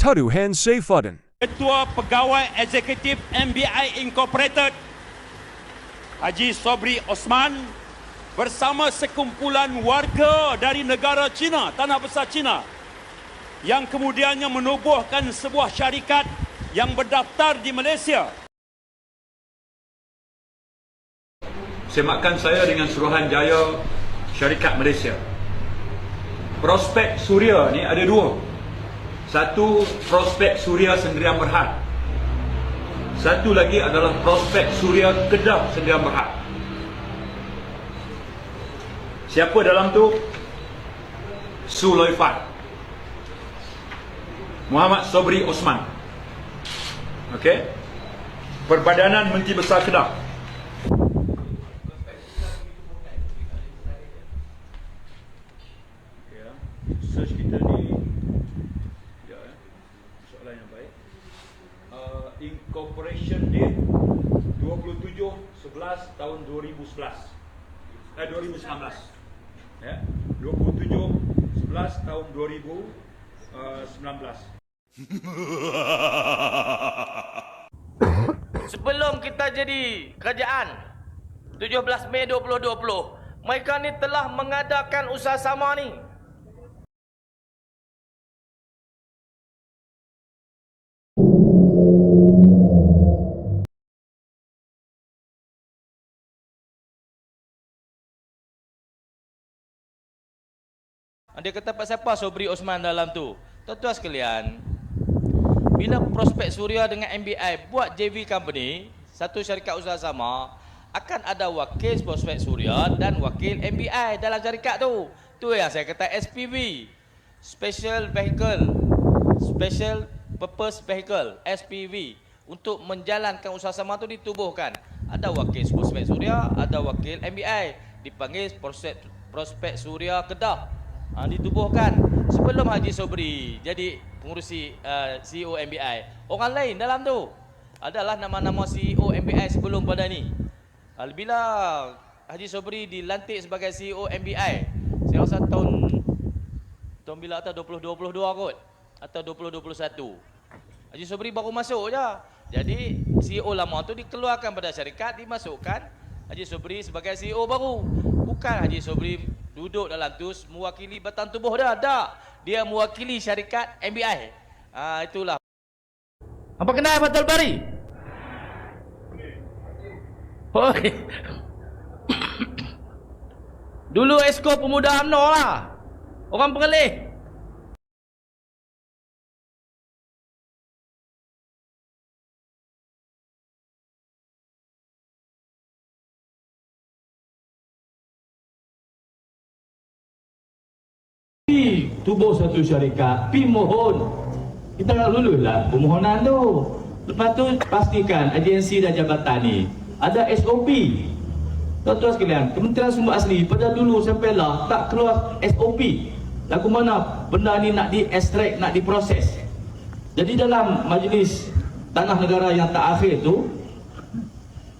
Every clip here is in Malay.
Taduhan Saifuddin. Ketua Pegawai Eksekutif MBI Incorporated Haji Sobri Osman bersama sekumpulan warga dari negara China, Tanah Besar China, yang kemudiannya menubuhkan sebuah syarikat yang berdaftar di Malaysia. Semakan saya dengan Suruhanjaya Syarikat Malaysia. Prospek Suria ni ada dua. Satu, prospek Suria Sendirian Berhad. Satu lagi adalah prospek Suria Kedah Sendirian Berhad. Siapa dalam tu? Sulaifat Muhammad Sobri Osman. Okey. Perbadanan Menteri Besar Kedah. Ya, search kita ni soalan yang baik. Incorporation date 27/11 tahun 2019. Ya, 27/11 tahun 2019. Sebelum kita jadi kerajaan 17 Mei 2020, mereka ni telah mengadakan usaha sama ni. Dia kata Pak siapa Sobri Osman dalam tu? Tuan-tuan sekalian, bila Prospek Suria dengan MBI buat JV company, satu syarikat usaha sama, akan ada wakil Prospek Suria dan wakil MBI dalam syarikat tu. Tu yang saya kata SPV, Special Purpose Vehicle, SPV. Untuk menjalankan usaha sama tu ditubuhkan. Ada wakil Prospek Suria, ada wakil MBI. Dipanggil Prospek Suria Kedah. Ditubuhkan sebelum Haji Sobri jadi pengurusi CEO MBI. Orang lain dalam tu adalah nama-nama CEO MBI sebelum pada ni. Bila Haji Sobri dilantik sebagai CEO MBI, saya rasa tahun bila atau 2022 kot atau 2021. Haji Sobri baru masuk je. Jadi CEO lama tu dikeluarkan pada syarikat, dimasukkan Haji Sobri sebagai CEO baru. Bukan Haji Sobri duduk dalam tu mewakili batang tubuh dah. Tak. Dia mewakili syarikat MBI. Itulah. Apa kenal Fatul Bari? Hoi. Dulu Esko Pemuda UMNO lah. Orang Perlis. Tubuh satu syarikat, pi mohon. Kita nak luluslah permohonan tu. Lepas tu pastikan agensi dan jabatan ni ada SOP. Tuan-tuan sekalian, Kementerian Sumber Asli pada dulu sampai lah tak keluar SOP. Lagu mana benda ni nak di-extract, nak diproses. Jadi dalam majlis tanah negara yang tak akhir tu,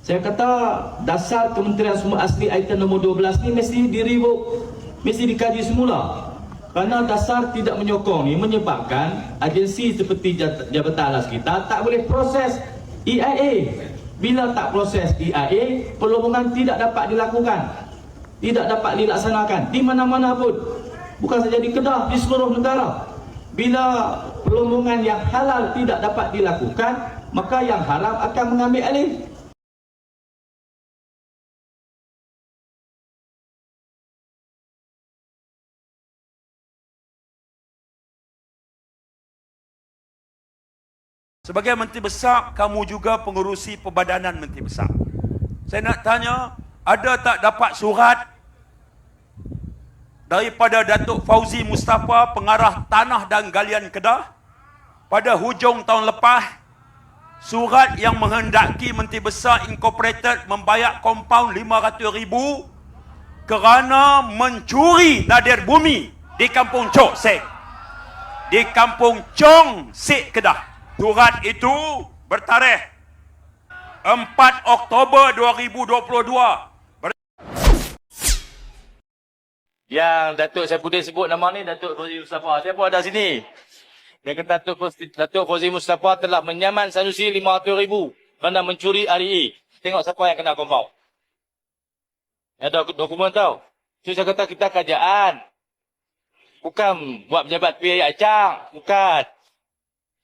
saya kata dasar Kementerian Sumber Asli item nombor 12 ni mesti di-revoke, mesti dikaji semula. Kerana dasar tidak menyokong ni menyebabkan agensi seperti Jabatan Alas kita tak boleh proses EIA. Bila tak proses EIA, perlombongan tidak dapat dilakukan, tidak dapat dilaksanakan di mana-mana pun. Bukan saja di Kedah, di seluruh negara. Bila perlombongan yang halal tidak dapat dilakukan, maka yang haram akan mengambil alih. Sebagai Menteri Besar, kamu juga pengurusi Perbadanan Menteri Besar. Saya nak tanya, ada tak dapat surat daripada Datuk Fauzi Mustafa, Pengarah Tanah dan Galian Kedah, pada hujung tahun lepas, surat yang menghendaki Menteri Besar Incorporated membayar kompaun 500,000 kerana mencuri nadir bumi di Kampung Chok Sek, di Kampung Chong Sek, Kedah. Surat itu bertarikh 4 Oktober 2022. Yang Datuk Saifuddin sebut nama ni Datuk Fauzi Mustafa. Siapa ada sini? Dia kata Datuk Fauzi Mustafa telah menyaman Sanusi 500,000 kerana mencuri REE. Tengok siapa yang kena compound. Ada dokumen tau. So saya kata kita kerajaan. Bukan buat pejabat PI acang. Bukan.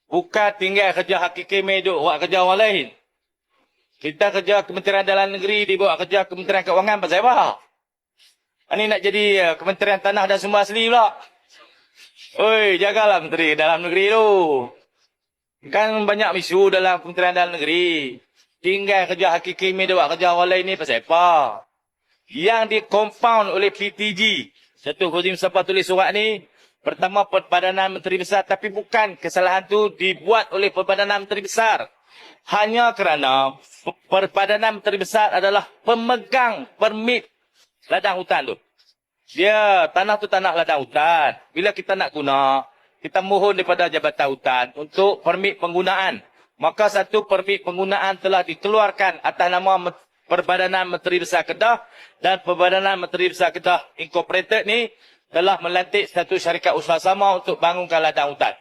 Bukan tinggal kerja hakiki meduk, buat kerja orang lain. Kita kerja Kementerian Dalam Negeri, dibawa kerja Kementerian Keuangan pasal apa? Ini nak jadi Kementerian Tanah dan Sumber Asli pula. Oi, jagalah Menteri Dalam Negeri tu. Kan banyak isu dalam Kementerian Dalam Negeri. Tinggal kerja hakiki meduk, buat kerja orang lain ni pasal apa? Yang di-compound oleh PTG. Datuk Fauzi Mustafa tulis surat ni. Pertama, Perbadanan Menteri Besar. Tapi bukan kesalahan tu dibuat oleh Perbadanan Menteri Besar. Hanya kerana Perbadanan Menteri Besar adalah pemegang permit ladang hutan tu. Dia, tanah tu tanah ladang hutan. Bila kita nak guna, kita mohon daripada Jabatan Hutan untuk permit penggunaan. Maka satu permit penggunaan telah dikeluarkan atas nama Perbadanan Menteri Besar Kedah, dan Perbadanan Menteri Besar Kedah Incorporated ni telah melantik satu syarikat usaha sama untuk bangunkan ladang hutan.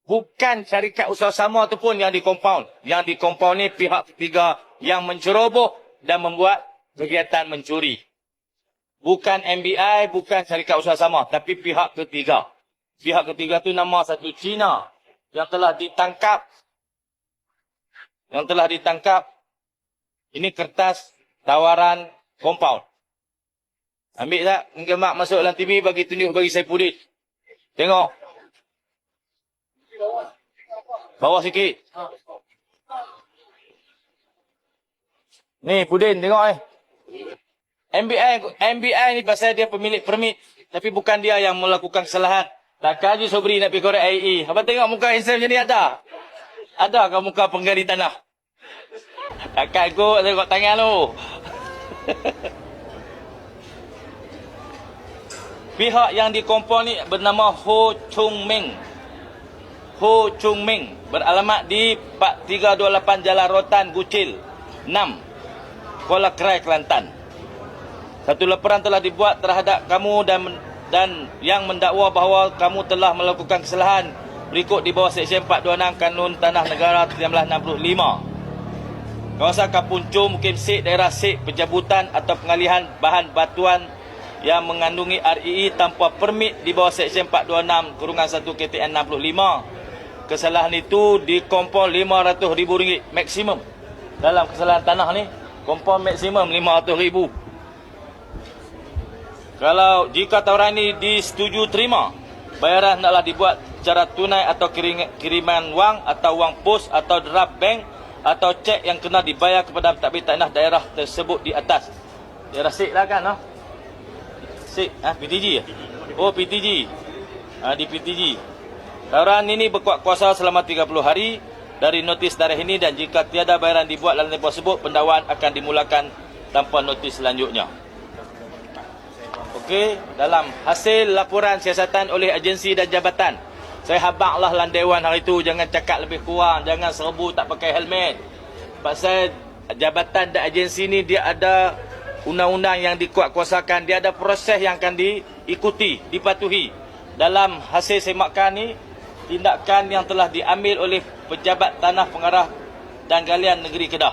Bukan syarikat usaha sama tu pun yang di-compound. Yang di-compound ni pihak ketiga yang menceroboh dan membuat kegiatan mencuri. Bukan MBI, bukan syarikat usaha sama, tapi pihak ketiga. Pihak ketiga tu nama satu Cina yang telah ditangkap. Yang telah ditangkap. Ini kertas tawaran compound. Ambil tak? Mungkin mak masuk dalam TV bagi tunjuk bagi Saifuddin. Tengok. Bawah sikit. Ni Pudin tengok MBI ni pasal dia pemilik permit. Tapi bukan dia yang melakukan kesalahan. Takkan Haji Sobri nak pergi korek IE. Abang tengok muka handsome macam ni ada? Ada ke muka penggali tanah? Takkan kot tengok tangan tu. Pihak yang dikompon ni bernama Ho Chung Meng. Ho Chung Meng beralamat di 4328 Jalan Rotan Gucil 6 Kuala Krai Kelantan. Satu laporan telah dibuat terhadap kamu dan yang mendakwa bahawa kamu telah melakukan kesalahan berikut di bawah Seksyen 426 Kanun Tanah Negara 1965. Kawasan Kampung Chum, Mukim Sik, daerah Sik, pencabutan atau pengalihan bahan batuan yang mengandungi REE tanpa permit di bawah Seksyen 426/1 KTN 65. Kesalahan itu dikompon RM500,000 maksimum. Dalam kesalahan tanah ni, kompon maksimum RM500,000. Kalau jika tawaran ini disetujui terima, bayaran hendaklah dibuat secara tunai atau kiriman wang atau wang pos atau draft bank atau cek yang kena dibayar kepada pentadbir tanah daerah tersebut di atas. Daerah Sik lah kan? Sik, PTG? Oh, PTG. Di PTG. Tawaran ini berkuat kuasa selama 30 hari dari notis tarikh ini, dan jika tiada bayaran dibuat dalam tempoh tersebut, pendakwaan akan dimulakan tanpa notis selanjutnya. Okey, dalam hasil laporan siasatan oleh agensi dan jabatan, saya habaqlah dalam dewan hari itu, jangan cakap lebih kurang, jangan serbu tak pakai helmet. Pasal jabatan dan agensi ni dia ada undang-undang yang dikuatkuasakan, dia ada proses yang akan diikuti, dipatuhi. Dalam hasil semakan ni, tindakan yang telah diambil oleh pejabat tanah pengarah dan galian negeri Kedah.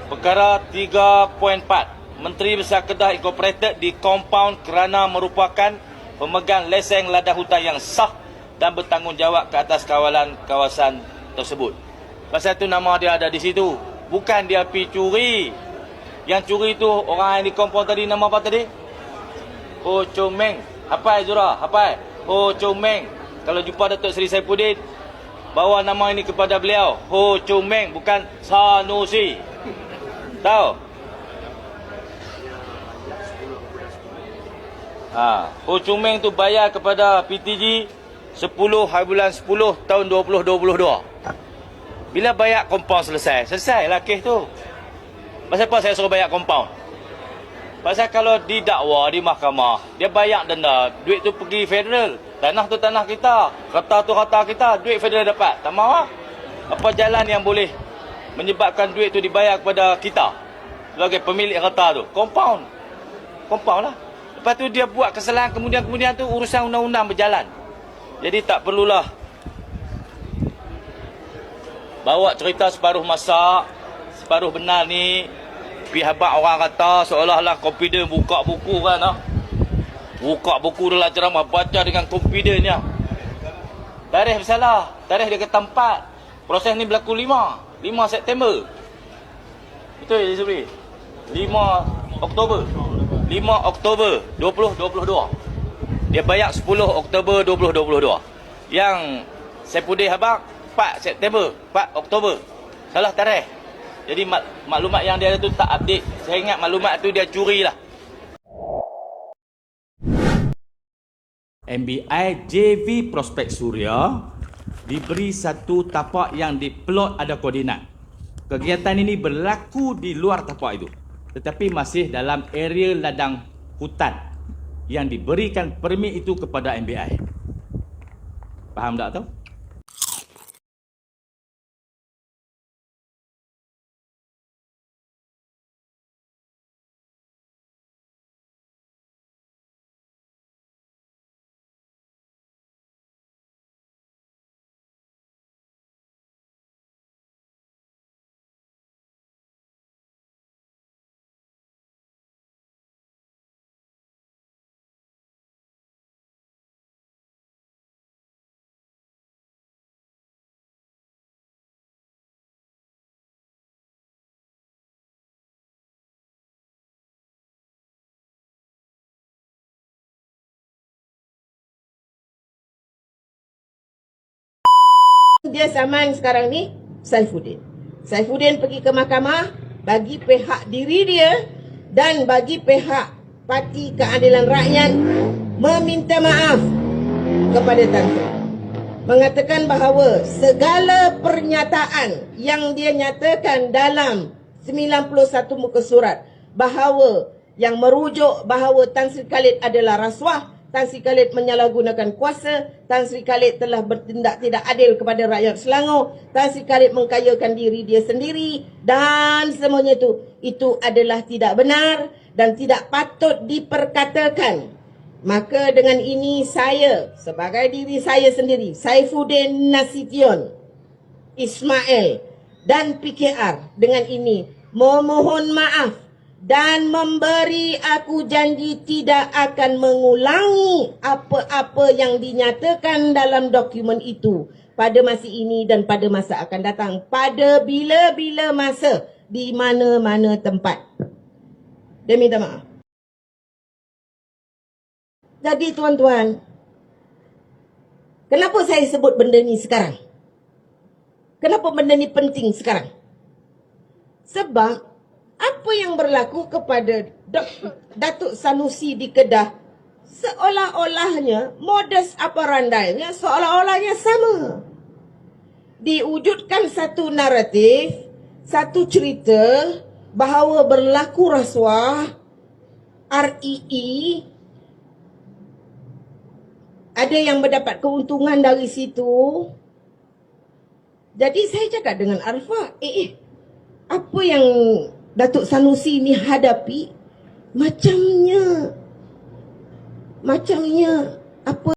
Perkara 3.4, Menteri Besar Kedah Incorporated di compound kerana merupakan pemegang lesen ladang hutan yang sah dan bertanggungjawab ke atas kawalan kawasan tersebut. Pasal tu nama dia ada di situ. Bukan dia pergi curi. Yang curi tu orang yang di compound tadi nama apa tadi? Ho Chung Meng. Hafal Zura? Hafal? Ho Chung Meng. Kalau jumpa Datuk Seri Saifuddin, bawa nama ini kepada beliau. Ho Chung Meng, bukan Sanusi. Tahu? Ho Chung Meng tu bayar kepada PTG 10/10 tahun 2022. Bila bayar compound selesailah kes tu. Pasal apa saya suruh bayar compound? Pasal kalau didakwa di mahkamah, dia bayar denda, duit tu pergi federal. Tanah tu tanah kita, kata tu kata kita, duit federal dapat. Tak mahu lah. Apa jalan yang boleh menyebabkan duit tu dibayar kepada kita sebagai pemilik kata tu? Compound lah. Lepas tu dia buat kesalahan, kemudian tu urusan undang-undang berjalan. Jadi tak perlulah bawa cerita separuh masak, separuh benar ni. Pihak orang kata seolah-olah confident buka buku kan. Buka buku dalam ceramah, baca dengan confident ya. Tarikh bersalah. Tarikh dia kata 4. Proses ni berlaku 5 September. Betul ya Zubri? 5 Oktober 2022. Dia bayar 10 Oktober 2022. Yang Saifuddin Habaq 4 September 4 Oktober. Salah tarikh. Jadi maklumat yang dia ada tu tak update. Saya ingat maklumat tu dia curi lah. MBI JV Prospek Suria diberi satu tapak yang diplot ada koordinat. Kegiatan ini berlaku di luar tapak itu, tetapi masih dalam area ladang hutan yang diberikan permit itu kepada MBI. Faham tak tu? Dia saman sekarang ni Saifuddin. Saifuddin pergi ke mahkamah bagi pihak diri dia dan bagi pihak Parti Keadilan Rakyat meminta maaf kepada Tan Sri. Mengatakan bahawa segala pernyataan yang dia nyatakan dalam 91 muka surat bahawa yang merujuk bahawa Tan Sri Khalid adalah rasuah, Tan Sri Khalid menyalahgunakan kuasa, Tan Sri Khalid telah bertindak tidak adil kepada rakyat Selangor, Tan Sri Khalid mengkayakan diri dia sendiri dan semuanya itu adalah tidak benar dan tidak patut diperkatakan. Maka dengan ini saya sebagai diri saya sendiri, Saifuddin Nasution Ismail dan PKR dengan ini memohon maaf dan memberi aku janji tidak akan mengulangi apa-apa yang dinyatakan dalam dokumen itu pada masa ini dan pada masa akan datang, pada bila-bila masa, di mana-mana tempat. Dia minta maaf. Jadi tuan-tuan, kenapa saya sebut benda ni sekarang? Kenapa benda ni penting sekarang? Sebab apa yang berlaku kepada Datuk Sanusi di Kedah seolah-olahnya modus operandi-nya seolah-olahnya sama. Diwujudkan satu naratif, satu cerita bahawa berlaku rasuah, REE, ada yang mendapat keuntungan dari situ. Jadi saya cakap dengan Arfah, apa yang Datuk Sanusi ni hadapi macamnya apa